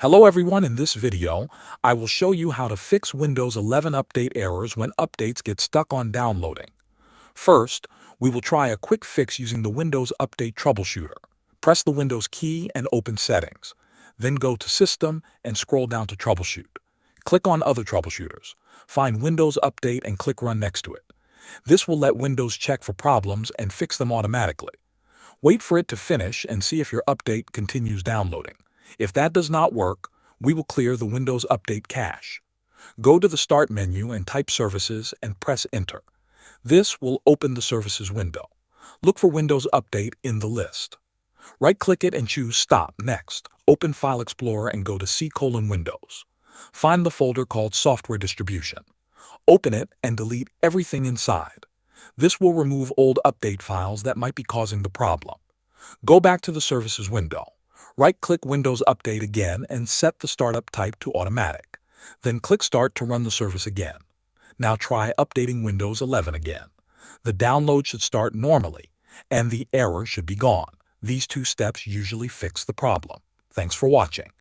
Hello everyone, in this video, I will show you how to fix Windows 11 update errors when updates get stuck on downloading. First, we will try a quick fix using the Windows Update Troubleshooter. Press the Windows key and open Settings. Then go to System and scroll down to Troubleshoot. Click on Other Troubleshooters. Find Windows Update and click Run next to it. This will let Windows check for problems and fix them automatically. Wait for it to finish and see if your update continues downloading. If that does not work, we will clear the Windows Update cache. Go to the Start menu and type Services and press Enter. This will open the Services window. Look for Windows Update in the list. Right-click it and choose Stop. Next, open File Explorer and go to C:\Windows. Find the folder called Software Distribution. Open it and delete everything inside. This will remove old update files that might be causing the problem. Go back to the Services window. Right-click Windows Update again and set the startup type to automatic. Then click Start to run the service again. Now try updating Windows 11 again. The download should start normally, and the error should be gone. These two steps usually fix the problem. Thanks for watching.